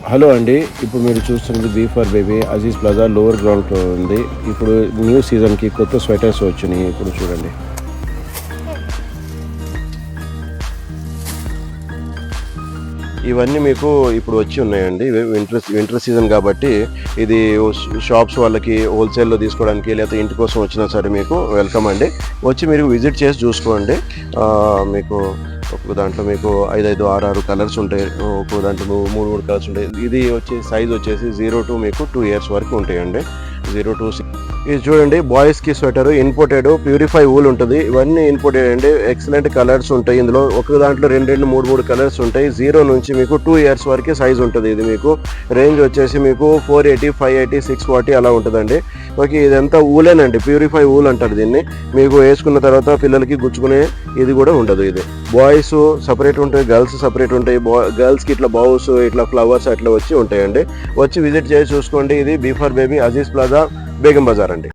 Hello అండి, ఇప్పుడు మీరు చూస్తున్నది B for Baby Aziz Plaza lower గ్రౌండ్లో ఉంది. ఇప్పుడు న్యూ సీజన్కి కొత్త స్వెటర్స్ వచ్చినాయి. ఇప్పుడు చూడండి. ఇవన్నీ మీకు ఇప్పుడు వచ్చి ఉన్నాయండి. వింటర్ సీజన్ కాబట్టి ఇది షాప్స్ వాళ్ళకి హోల్సేల్లో తీసుకోవడానికి లేకపోతే ఇంటి కోసం వచ్చినా సరే మీకు వెల్కమ్ అండి. వచ్చి మీరు విజిట్ చేసి చూసుకోండి. మీకు ఒక్కొక్క దాంట్లో మీకు 5 6 కలర్స్ ఉంటాయి. ఒక్కొక్క దాంట్లో 3 కలర్స్ ఉంటాయి. ఇది వచ్చే సైజ్ వచ్చేసి 0 to మీకు 2 years వరకు ఉంటాయండి. 0 to 6. ఇది చూడండి, బాయ్స్కి స్వెటర్ ఇంపోర్టెడ్ ప్యూరిఫై ఊల్ ఉంటుంది. ఇవన్నీ ఇంపోర్టెడ్ అండి. ఎక్సలెంట్ కలర్స్ ఉంటాయి ఇందులో. ఒక దాంట్లో 2 3 కలర్స్ ఉంటాయి. 0 నుంచి మీకు 2 years వరకు సైజ్ ఉంటుంది. ఇది మీకు రేంజ్ వచ్చేసి మీకు 480 580 640 అలా ఉంటుందండి. ఓకే, ఇదంతా ఊలేనండి, ప్యూరిఫై ఊల్ అంటారు దీన్ని. మీకు వేసుకున్న తర్వాత పిల్లలకి గుచ్చుకునే ఇది కూడా ఉండదు. ఇది బాయ్స్ సపరేట్ ఉంటాయి, గర్ల్స్ సపరేట్ ఉంటాయి. గర్ల్స్కి ఇట్లా బౌస్ ఇట్లా ఫ్లవర్స్ అట్లా వచ్చి ఉంటాయండి. వచ్చి విజిట్ చేసి చూసుకోండి. ఇది B for Baby Aziz Plaza Begum Bazar అండి.